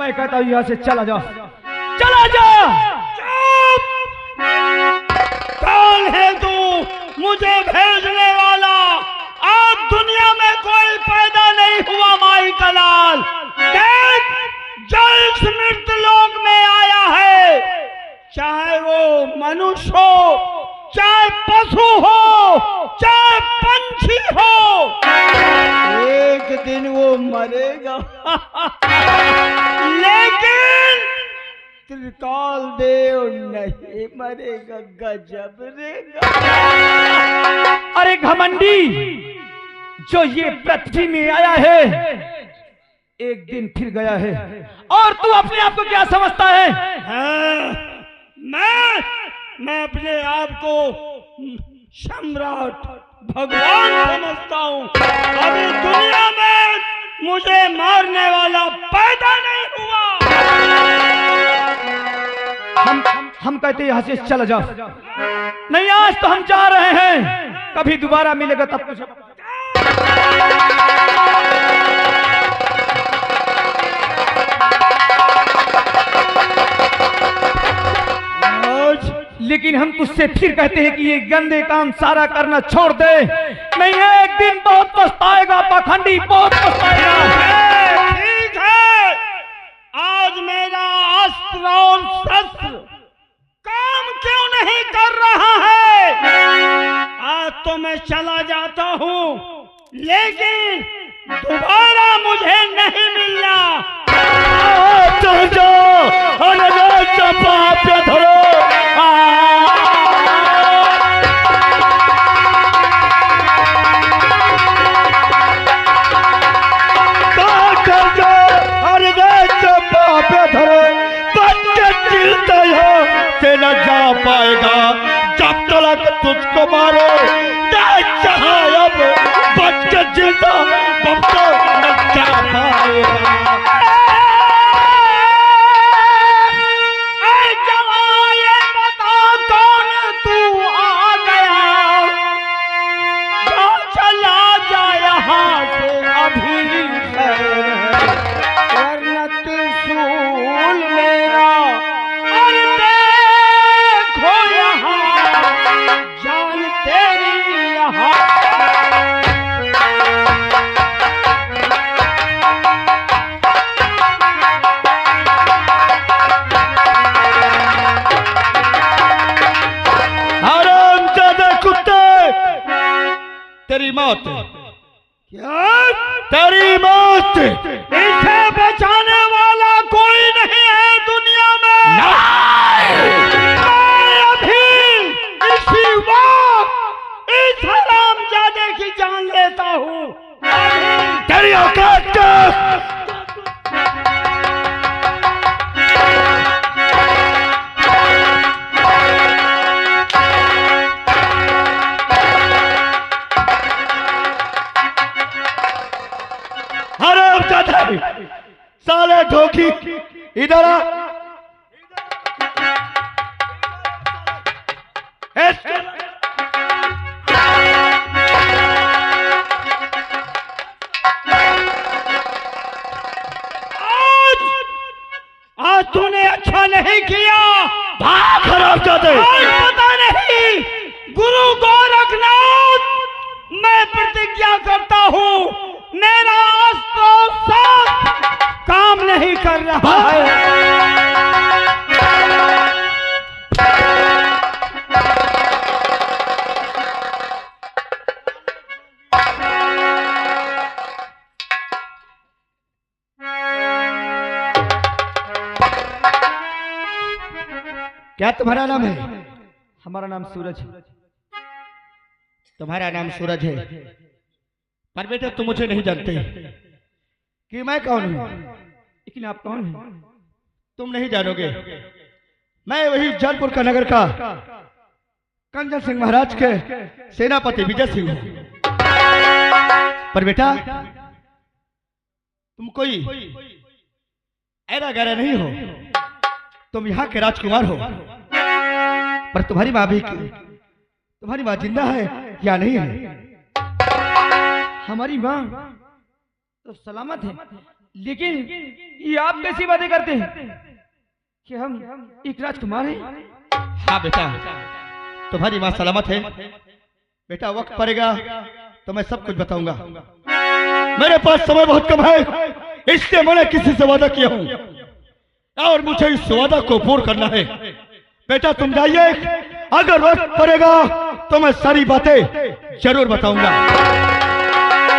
मैं कहता हूँ यहाँ से चला जाओ, चला जाओ। कौन है तू मुझे भेजने वाला? आज दुनिया में कोई पैदा नहीं हुआ माई का लाल। देख, जो इस मृत लोक में आया है, चाहे वो मनुष्य हो, चाहे पशु हो, चाहे पंछी हो, एक दिन वो मरेगा। लेकिन त्रिकाल देव नहीं मरेगा। गजब रे। अरे घमंडी, जो ये पृथ्वी में आया है एक दिन फिर गया है, और तू अपने आप को क्या समझता है? हाँ, मैं अपने आप को सम्राट भगवान समझता हूँ। अभी दुनिया में मुझे मारने वाला पैदा नहीं हुआ। हम कहते यहाँ से चला जाओ। नहीं, आज तो हम जा रहे हैं, कभी दोबारा मिलेगा तब कुछ। लेकिन हम तुझसे फिर कहते हैं कि ये गंदे काम सारा करना छोड़ दे, नहीं एक दिन बहुत पछताएगा पाखंडी, बहुत पछताएगा। ठीक है, आज मेरा अस्त्र और शस्त्र काम क्यों नहीं कर रहा है? आज तो मैं चला जाता हूँ, लेकिन दोबारा मुझे नहीं मिलना। चल जाओ, चंपा पे धरो। न जा पाएगा जब तक तुझको मारो। अब बच के जिंदा तब तक न जा पाएगा। तेरी मौत। क्या? तेरी मौत। इसे बचाने वाला कोई नहीं है दुनिया में। मैं अभी इसी वक्त इस हरामजादे की जान लेता हूँ। तेरी औकात क्या? साले धोखी, इधर आ। आज तूने अच्छा नहीं किया। भाग खराब जाते। पता नहीं गुरु गोरखनाथ, मैं प्रतिज्ञा करता हूँ मेरा अस्त्र काम नहीं कर रहा है। क्या तुम्हारा नाम है? हमारा नाम सूरज है। तुम्हारा नाम सूरज है, पर बेटा तुम मुझे नहीं जानते कि मैं कौन हूं। लेकिन आप कौन हैं? तुम नहीं जानोगे। मैं वही जौनपुर का नगर का कंजन सिंह महाराज के सेनापति विजय सिंह हूं। पर बेटा तुम कोई ऐरा गैरा नहीं हो, तुम यहाँ के राजकुमार हो। पर तुम्हारी माँ जिंदा है या नहीं है? हमारी माँ तो सलामत है, लेकिन ये आप कैसी बातें करते हैं कि हम एक राजकुमार हैं? हाँ बेटा, तुम्हारी माँ सलामत है बेटा। वक्त पड़ेगा तो मैं सब कुछ बताऊंगा। मेरे पास समय बहुत कम है, इसलिए मैंने किसी से वादा किया हूँ और मुझे इस वादा को पूर्ण करना है। बेटा तुम जाइए, अगर वक्त पड़ेगा तो मैं सारी बातें जरूर बताऊंगा।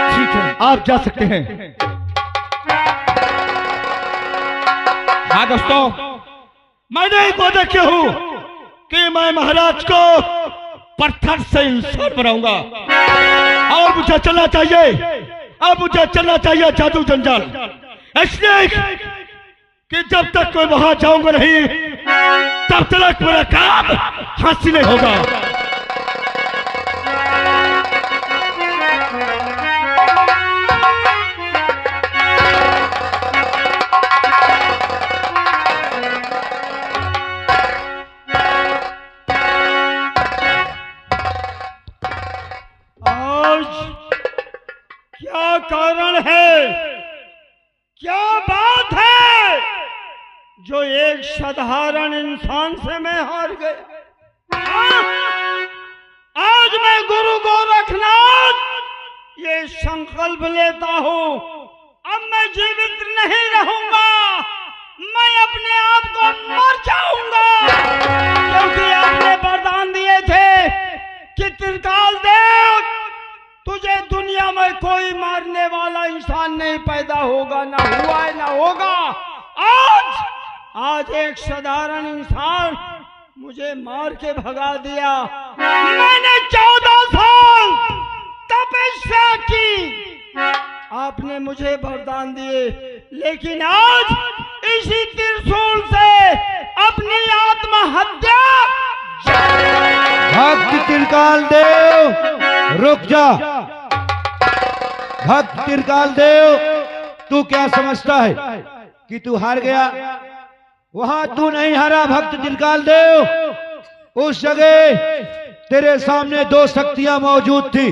ठीक है, आप जा सकते हैं। हाँ दोस्तों, मैंने एक वादा किया हूँ कि मैं महाराज को पत्थर से इंसान बनाऊंगा और मुझे चलना चाहिए, अब मुझे चलना चाहिए जादू जंजाल, इसलिए कि जब तक मैं वहां जाऊंगा नहीं तब तक मेरा काम हासिल नहीं होगा। क्या कारण है, क्या बात है जो एक साधारण इंसान से मैं हार गया? आज मैं गुरु गोरखनाथ ये संकल्प लेता हूँ, अब मैं जीवित नहीं रहूंगा, मैं अपने आप को मर जाऊंगा, क्योंकि आपने वरदान दिए थे कि त्रिकाल देव तुझे दुनिया में कोई मारने वाला इंसान नहीं पैदा होगा, ना हुआ है ना होगा। आज एक साधारण इंसान मुझे मार के भगा दिया। मैंने 14 साल तपस्या की, आपने मुझे वरदान दिए, लेकिन आज इसी त्रिशूल से अपनी आत्महत्या। भक्त त्रिकाल देव रुक जा। भक्त त्रिकाल देव, तू क्या समझता है कि तू हार गया? वहां तू नहीं हारा भक्त त्रिकाल देव। उस जगह तेरे सामने दो शक्तियां मौजूद थी।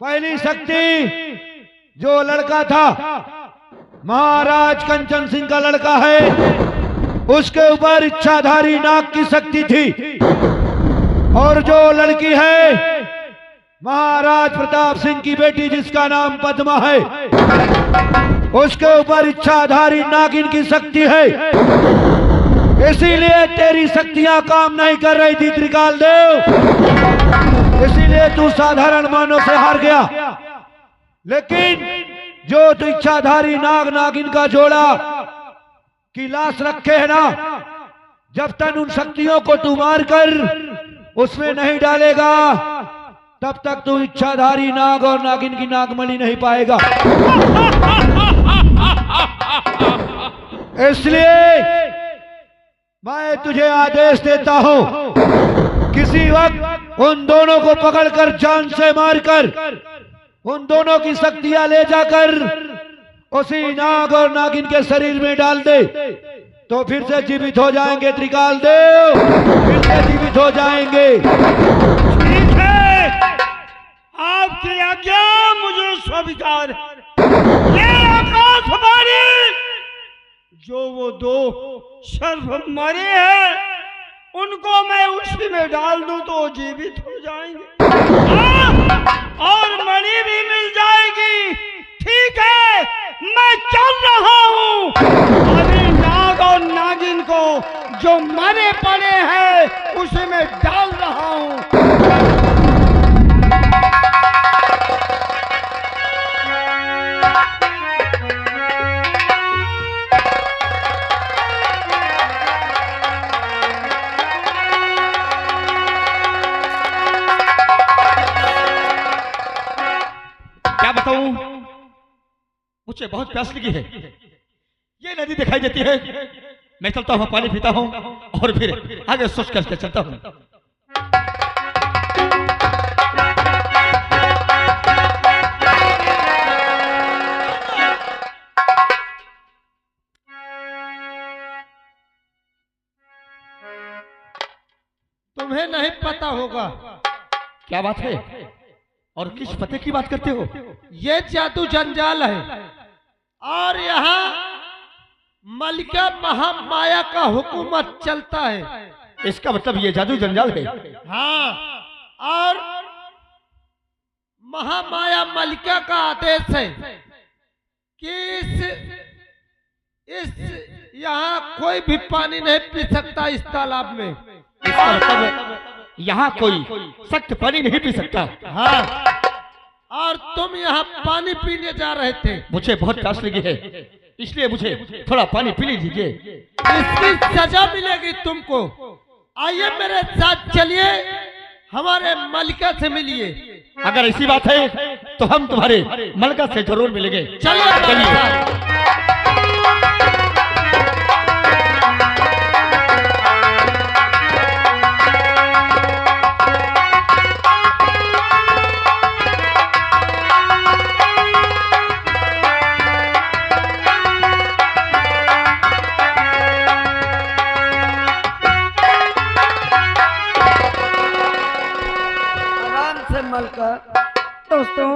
पहली शक्ति जो लड़का था महाराज कंचन सिंह का लड़का है, उसके ऊपर इच्छाधारी नाग की शक्ति थी, और जो लड़की है महाराज प्रताप सिंह की बेटी जिसका नाम पद्मा है, उसके ऊपर इच्छाधारी नागिन की शक्ति है। इसीलिए तेरी शक्तियां काम नहीं कर रही थी त्रिकाल देव, इसीलिए तू साधारण मानव से हार गया। लेकिन जो तू इच्छाधारी नाग नागिन का जोड़ा की लाश रखे है ना, जब तक उन शक्तियों को तू मार कर उसमें नहीं डालेगा तब तक तू इच्छाधारी नाग और नागिन की नागमणि नहीं पाएगा। इसलिए मैं तुझे आदेश देता हूं, किसी वक्त उन दोनों को पकड़कर जान से मारकर उन दोनों की शक्तियां ले जाकर उसी नाग और नागिन के शरीर में डाल दे, तो फिर से जीवित हो जाएंगे त्रिकाल देव, फिर से जीवित हो जाएंगे। ठीक है, आपकी आज्ञा मुझे स्वीकार है। ये आकाशवाणी जो वो दो सर्प मरे हैं उनको मैं उसी में डाल दूं तो जीवित हो जाएंगे और मणि भी मिल जाएगी। ठीक है, मैं चल रहा हूँ। अभी नाग और नागिन को जो मरे पड़े हैं उसी में डाल रहा हूँ। क्या बताऊं, मुझे बहुत प्यास लगी है। ये नदी दिखाई देती है, मैं चलता हूँ, पानी पीता हूँ और फिर आगे सोच करके चलता हूँ। तुम्हें नहीं पता होगा क्या बात है और किस पते की बात करते हो? ये जादू जंजाल है और यहाँ मलिका महामाया का हुकूमत चलता है। इसका मतलब ये जादू जंजाल है। हाँ, और महामाया मलिका का आदेश है कि इस यहाँ कोई भी पानी नहीं पी सकता इस तालाब में। इसका मतलब यहाँ कोई सख्त पानी नहीं पी सकता। हाँ, और तुम यहाँ पानी पीने जा रहे थे। मुझे बहुत प्यास लगी है, इसलिए मुझे थोड़ा पानी पी लीजिए। इसकी सजा मिलेगी तुमको। आइए मेरे साथ चलिए, हमारे मलिका से मिलिए। अगर ऐसी बात है तो हम तुम्हारे मलिका से जरूर मिलेंगे। चलिए। दोस्तों,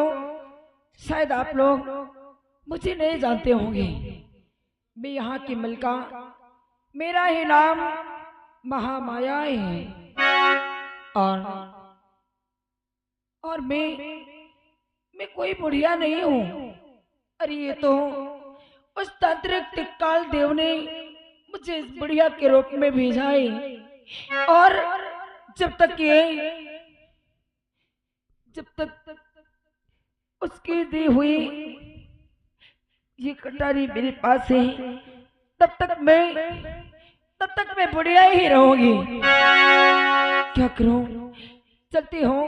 शायद आप लोग मुझे नहीं जानते होंगे। मैं यहाँ की मलिका, मेरा ही नाम महामाया है। और मैं कोई बुढ़िया नहीं हूँ। अरे ये तो उस तांत्रिक टिक्काल देव ने मुझे इस बुढ़िया के रूप में भेजा है। और जब तक उसकी दी हुई ये कटारी मेरे पास है, तब तक मैं बुढ़िया ही रहूंगी। क्या करूं? चलती हूँ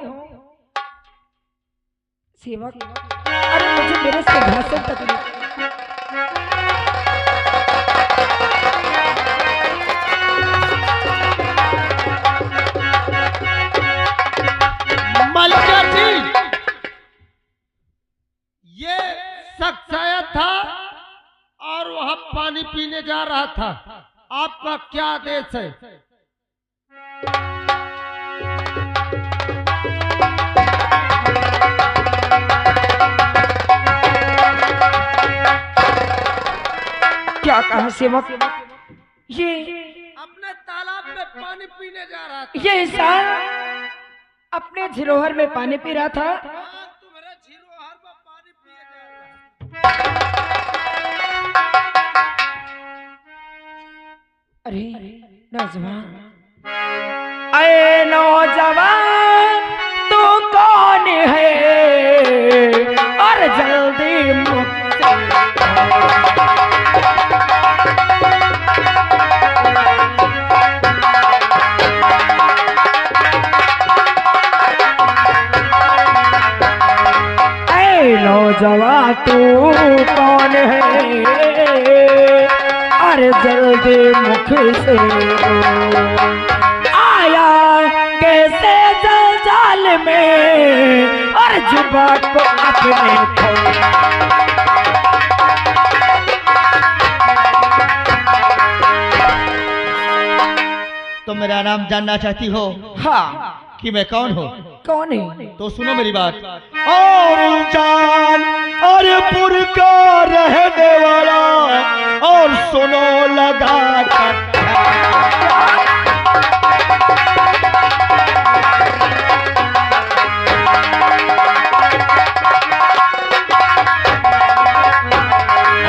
सेवक। अरे मुझे मेरे सिंहासन तक मलिका जी, ये शख्स आया था और वहां पानी पीने जा रहा था। आपका क्या आदेश है? क्या कहा सेवक? ये अपने तालाब में पानी पीने जा रहा था। ये इंसान अपने झिरोहर में पानी पी रहा था। तुम्हारे झिरोहर में पानी पिए जा रहा। अरे नौजवान, अरे नौजवान, तू कौन है? और जल्दी मुझसे नौजवान, तू कौन है? अरे जल्दी मुख से आया कैसे जंजाल में, और जुबा को अपने खोया। तो मेरा नाम जानना चाहती हो? हाँ। कि मैं कौन हूँ? कौन है? तो सुनो मेरी बात। और जान और पुर का रहने वाला, और सुनो लगा कर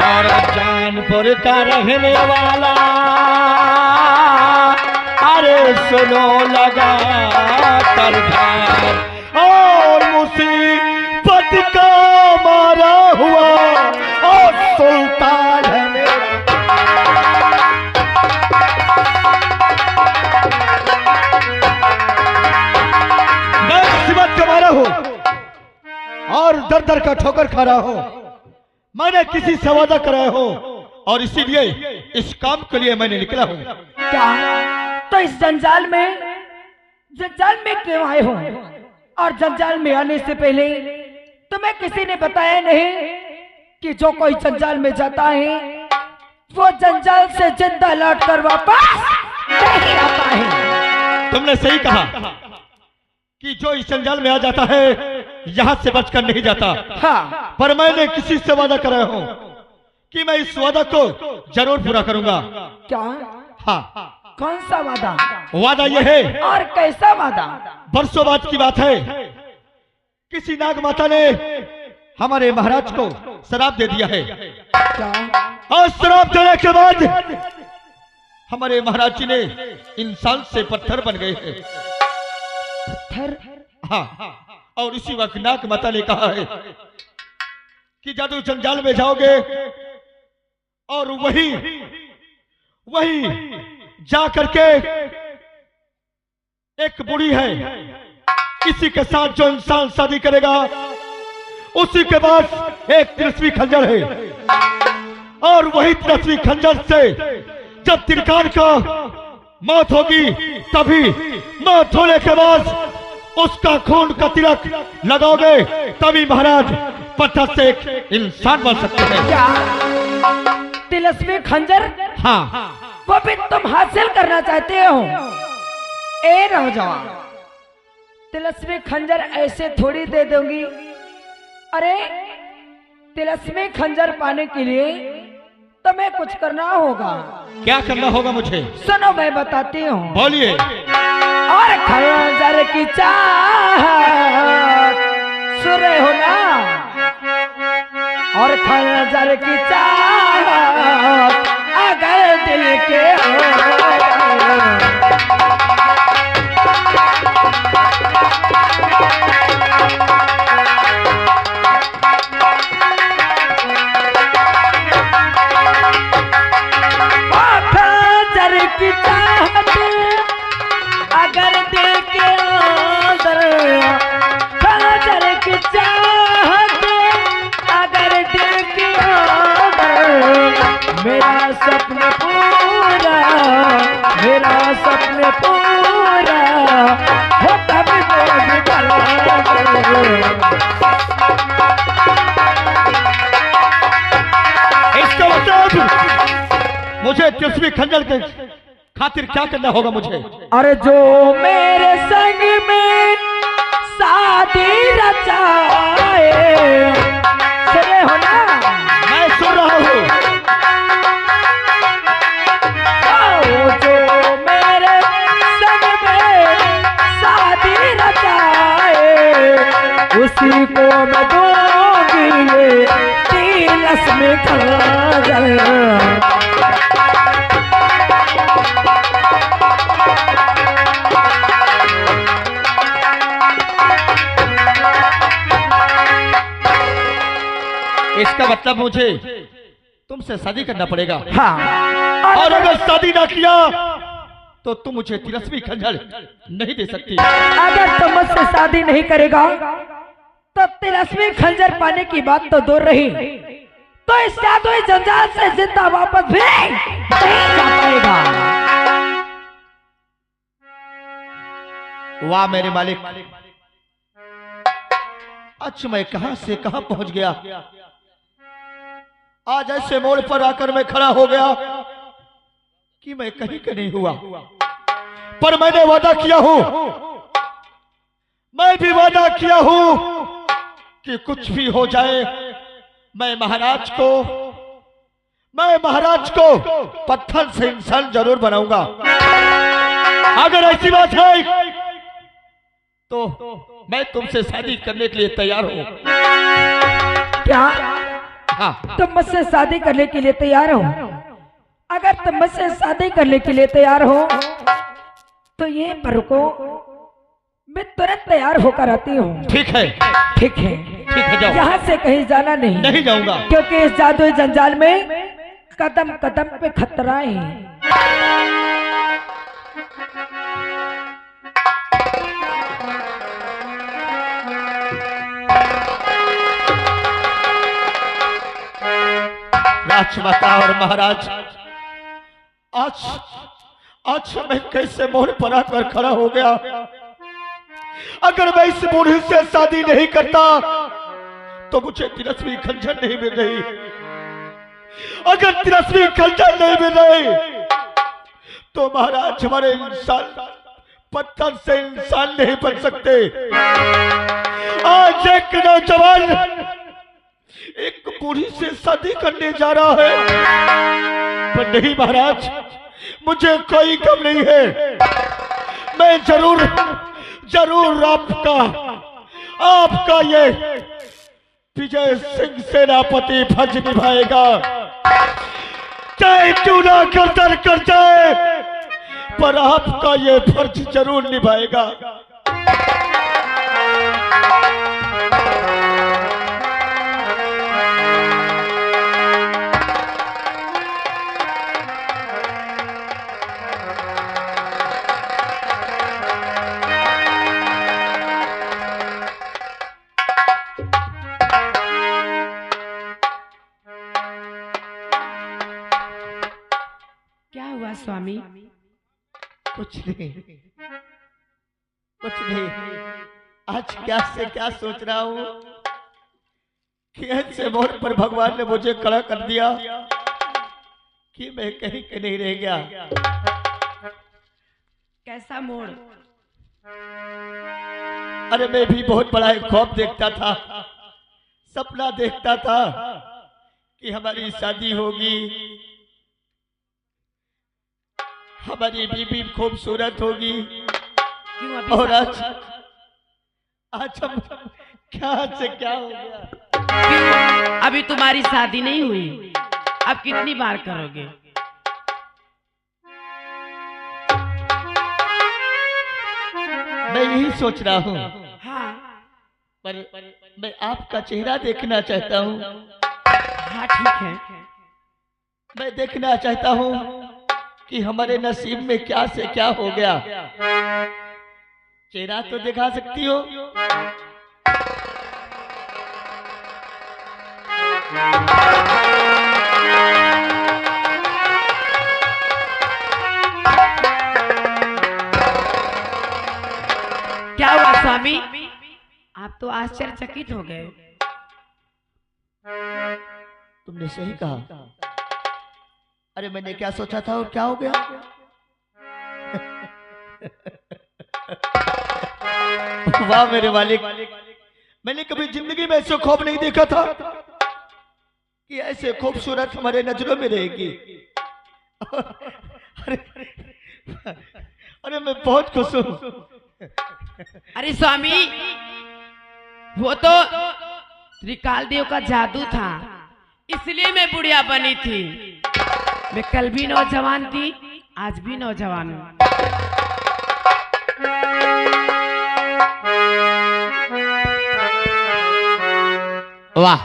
और जानपुर का रहने वाला, अरे सुनो लगा कर और मुसीबत का मारा हुआ, और सुल्तान है मेरा। मैं मुसीबत का मारा हूँ और दर दर का ठोकर खा रहा हूँ। मैंने किसी से वादा कराया हो, और इसीलिए इस काम के लिए मैंने निकला हूँ। क्या? तो इस जंजाल में क्यों आए हो? और जंजाल में आने से पहले तुम्हें किसी ने बताया नहीं कि जो कोई जंजाल में जाता है वो जंजाल से जिंदा लौट कर वापस नहीं आता है। तुमने सही कहा कि जो इस जंजाल में आ जाता है यहाँ से बचकर नहीं जाता। हाँ। पर मैंने किसी से वादा कराया हूँ कि मैं इस वादा को जरूर पूरा करूंगा। क्या? हाँ, कौन सा वादा? वादा यह है, और कैसा वादा? बरसों बाद की बात है, किसी नाग माता ने हमारे महाराज को शराब दे दिया है। क्या? और शराब देने के बाद हमारे महाराज जी ने इंसान से पत्थर बन गए हैं। पत्थर? हाँ, और इसी वक्त नाग माता ने कहा है कि जादू जंजाल में जाओगे और वही जा करके एक बुढ़ी है, इसी के साथ जो इंसान शादी करेगा उसी के पास एक तिरस्वी खंजर है, और वही तिरस्वी खंजर से जब त्रिकाल का मौत होगी तभी मौत होने के बाद उसका खून का तिलक लगाओगे, तभी महाराज पत्थर से एक इंसान बन सकते हैं। क्या? तिलस्मी खंजर? हाँ, वो भी तुम हासिल करना चाहते हो? ए नौजवान, तिलस्मी खंजर ऐसे थोड़ी दे दूंगी। अरे तिलस्मी खंजर पाने के लिए तुम्हें कुछ करना होगा। क्या करना होगा मुझे? सुनो मैं बताती हूँ। बोलिए। और खंजर की चाहत सुने हो ना, और खंजर की चाहत अगर दिल के खंजर की चाहत अगर दिल के अंदर, खंजर की चाहत अगर दिल के अंदर, मेरा सपना पूरा, मेरा सपना पूरा हो तब इसका मतलब मुझे तिरस्वी खंजर के खातिर क्या करना होगा मुझे? अरे जो मेरे संग में शादी रचाए, सुने हो ना? मैं सुन रहा हूँ। जो मेरे संग में शादी रचाए, उसी को मैं दूंगी ये तिलस्मी खंजर। इसका मतलब मुझे तुमसे शादी करना पड़ेगा। हाँ, और अगर शादी ना किया तो तुम मुझे तिलस्मी खंजर नहीं दे सकती। अगर तुम मुझसे शादी नहीं करेगा तो तिलस्मी खंजर पाने की बात तो दूर रही, तो इस जादुई जंजाल से जिंदा वापस भी नहीं जा पाएगा। वाह मेरे मालिक, अच्छा मैं कहां से कहां पहुंच गया। आज ऐसे मोड़ पर आकर मैं खड़ा हो गया कि मैं कहीं का नहीं हुआ, पर मैंने वादा किया हूं, मैं भी वादा किया हूं कि कुछ भी हो जाए मैं महाराज को पत्थर से इंसान जरूर बनाऊंगा। अगर ऐसी बात है तो मैं तुमसे शादी करने के लिए तैयार हूं। क्या? हाँ, तुम मुझसे शादी करने के लिए तैयार हो? अगर तुम मुझसे शादी करने के लिए तैयार हो तो ये पर को मैं तुरंत तैयार होकर आती हूँ। ठीक है, ठीक है, ठीक है, जाओ। यहाँ से कहीं जाना नहीं। नहीं जाऊंगा, क्योंकि इस जादुई जंजाल में कदम कदम पे खतरा है। राजमाता और महाराज, आज मैं कैसे मोड़ पर आकर खड़ा हो गया। अगर मैं इस बूढ़ी से शादी नहीं करता तो मुझे तिलस्मी खंजर नहीं मिल रही। अगर तिलस्मी खंजर नहीं मिल रही तो महाराज हमारे इंसान पत्थर से इंसान नहीं बन सकते। आज एक नौजवान एक बूढ़ी से शादी करने जा रहा है। पर नहीं महाराज, मुझे कोई गम नहीं है। मैं जरूर जरूर आपका ये विजय सिंह सेनापति फर्ज निभाएगा, चाहे क्यों ना गर्दन कर जाए, पर आपका ये फर्ज जरूर निभाएगा। क्या हुआ स्वामी? कुछ नहीं, कुछ नहीं। आज क्या से क्या सोच रहा हूँ कि ऐसे मोड़ पर भगवान ने मुझे खड़ा कर दिया कि मैं कहीं के नहीं रह गया। कैसा मोड़? अरे मैं भी बहुत बड़ा एक ख्वाब देखता था, सपना देखता था कि हमारी शादी होगी, हमारी बीबी खूबसूरत होगी। क्यों अभी और आज हम क्या से क्या हो गया? क्यों? अभी तुम्हारी शादी नहीं हुई, अब कितनी बार करोगे? मैं यही सोच रहा हूँ, हाँ पर मैं आपका चेहरा देखना चाहता हूँ। हाँ ठीक है। मैं देखना चाहता हूँ कि हमारे नसीब में क्या से क्या हो गया। चेहरा तो दिखा सकती हो? क्या हुआ स्वामी? आप तो आश्चर्यचकित हो गए। तुमने सही कहा। अरे मैंने क्या सोचा था और क्या हो गया? वाह मेरे मालिक, मैंने कभी जिंदगी में ऐसे ख्वाब नहीं देखा था कि ऐसे खूबसूरत हमारे नजरों में रहेगी। अरे अरे मैं बहुत खुश हूँ। अरे स्वामी, वो तो त्रिकाल देव का जादू था, इसलिए मैं बुढ़िया बनी थी। मैं कल भी नौजवान थी, आज भी नौजवान हूँ। वाह,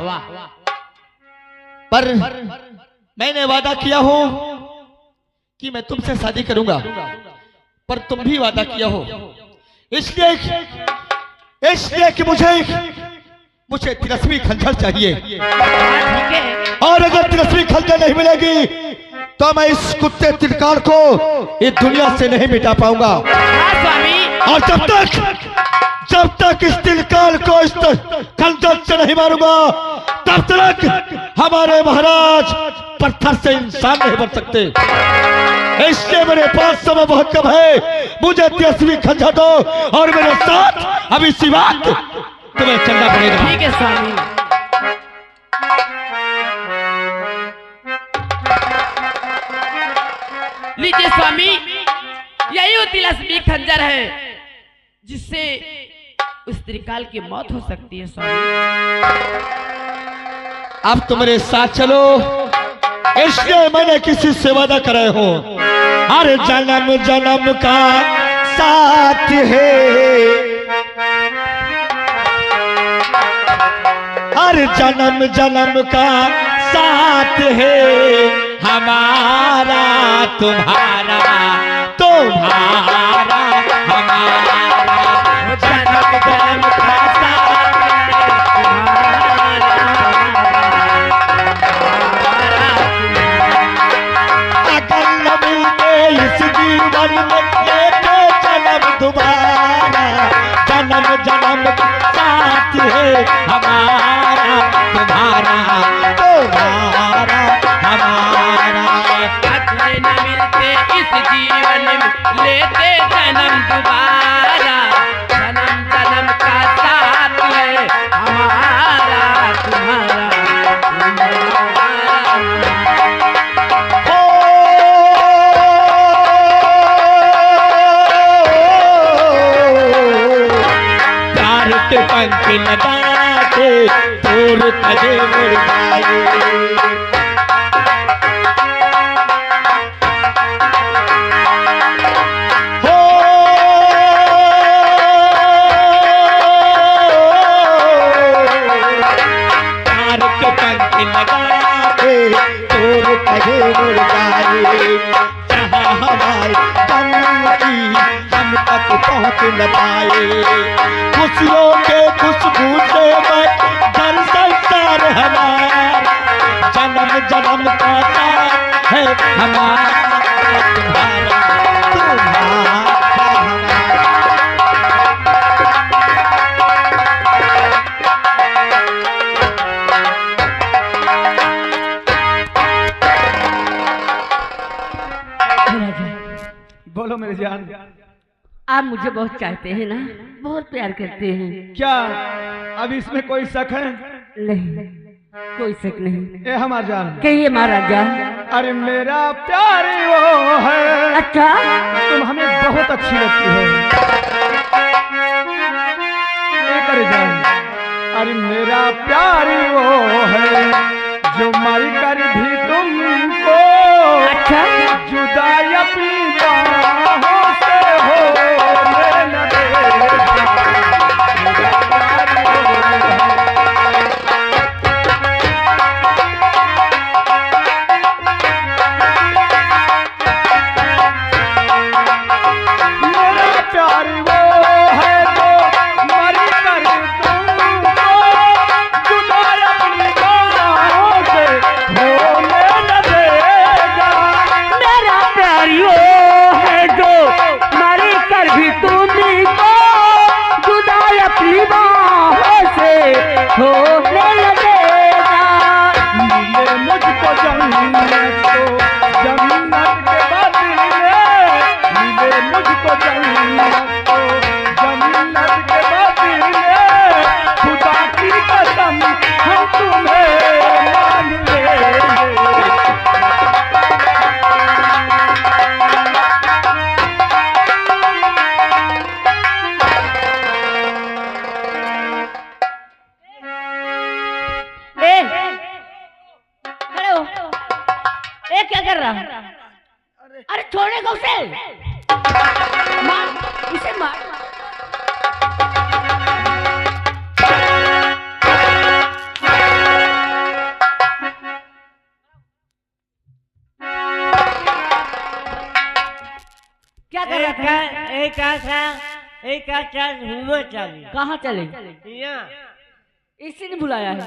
पर मैंने वादा किया हो कि मैं तुमसे शादी करूंगा, पर तुम भी वादा किया हो, इसलिए कि मुझे तिरस्मी खंजर चाहिए। ठीक है। और अगर तिरस्मी खंजर नहीं मिलेगी तो मैं इस कुत्ते त्रिकाल को इस दुनिया से नहीं मिटा पाऊंगा। हाँ स्वामी। और जब तक इस त्रिकाल को इस खंजर से नहीं मारूंगा, तब तक हमारे महाराज पत्थर से इंसान नहीं बन सकते। इसलिए मेरे पास समय बहुत कम है, मुझे तिरस्मी खंजर दो और मेरे साथ अब इसी बात तुम्हें चलना पड़ेगा। ठीक है स्वामी। लीजिए स्वामी, यही वो तिलस्मी खंजर है जिससे उस त्रिकाल की मौत हो सकती है स्वामी। अब तुम मेरे साथ चलो, इसलिए मैंने किसी से वादा करे हो। हर जन्म जन्म का साथ है, हर जन्म जन्म का साथ है हमारा तुम्हारा, तुम्हारा हमारा, जन्म जन्म का साथ है तुम्हारा। अगर न मिलते इस जीवन में लेते जन्म दोबारा, जन्म जन्म का साथ है हमारा तुम्हारा, तुम्हारा हमारा। अगर न मिलते इस जीवन में लेते जन्म दोबारा, जन्म जन्म का साथ है हमारा तुम्हारा। पंख लगा के दूर तजे मुड़ जाए। जहाँ हमारे दम की हम तक पहुँच न पाए, खुशियों के खुशबू से मैं घर संसार हमारा, जन्म जन्म का है हमारा तुम्हारा तुम्हारा। बोलो मेरी जान। आप मुझे बहुत चाहते हैं ना, बहुत प्यार करते हैं। क्या अब इसमें कोई शक है? नहीं, कोई शक नहीं। ए हमार जान, कहिए महाराजा। अरे मेरा प्यार वो है। अच्छा, तुम हमें बहुत अच्छी लगती हो। अरे जान, अरे मेरा प्यार वो है जो मर कर भी तुमको अच्छा जुदा अपनी बाहों से होने न देगा। मेरा प्यार वो है। मेरा प्यार वो है जो मर कर तुमको जुदा अपनी बाहों से होने न देगा। मेरा प्यार वो है जो मर कर भी तुमको जुदा अपनी बाहों से होने लगेगा। मिले मुझको जन्नत तो जन्नत के बदले, मिले मुझको जन्नत तो जन्नत के बदले, खुदा की कसम हम तुम्हें मान लेंगे। हेलो, ए क्या कर रहा है? अरे छोड़े को उसे, मार उसे मार। क्या कर रहा था? कहाँ चले? इसी ने बुलाया है।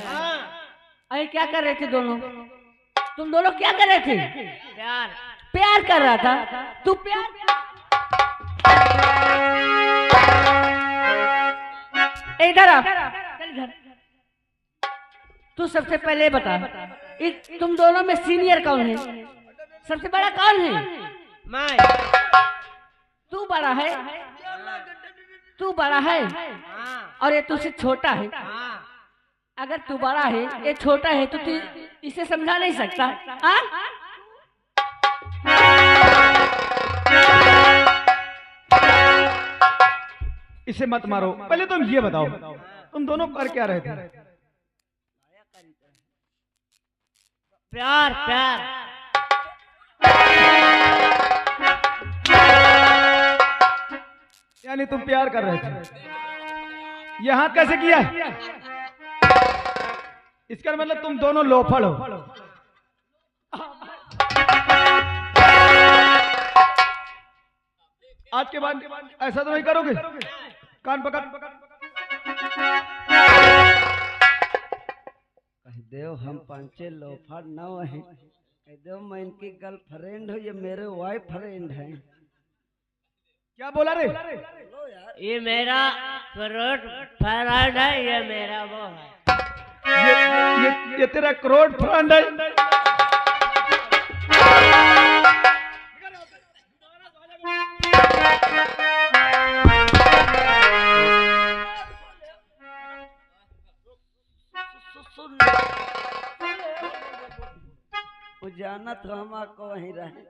अरे क्या कर रहे थे दोनों? तुम दोनों क्या कर रहे थे? प्यार कर रहा था। तू प्यार इधर आ, चल इधर। तू सबसे पहले बता, तुम दोनों में सीनियर कौन है? सबसे बड़ा कौन है? मैं। तू बड़ा है? तू बड़ा है और ये तुझसे छोटा है। अगर तू बड़ा है, ये छोटा है, तो तू इसे समझा नहीं सकता। हाँ? इसे मत मारो, पहले तुम ये बताओ तुम दोनों कर क्या रहे थे? प्यार प्यार। यानी तुम प्यार कर रहे थे। यहाँ कैसे किया? इसका मतलब तुम दोनों लोफड़ हो। आज के बाद ऐसा तो नहीं करोगे? कान पकड़। कह दो हम पांचे लोफर न है। कह दो मैं इनकी गर्लफ्रेंड हूँ, ये मेरे वाइफ फ्रेंड है। क्या बोला रे? ये मेरा फ्रेंड है, ये मेरा वो है। ये तेरा करोड़ फ्रेंड है। वो जानत हमा को वहीं रहे।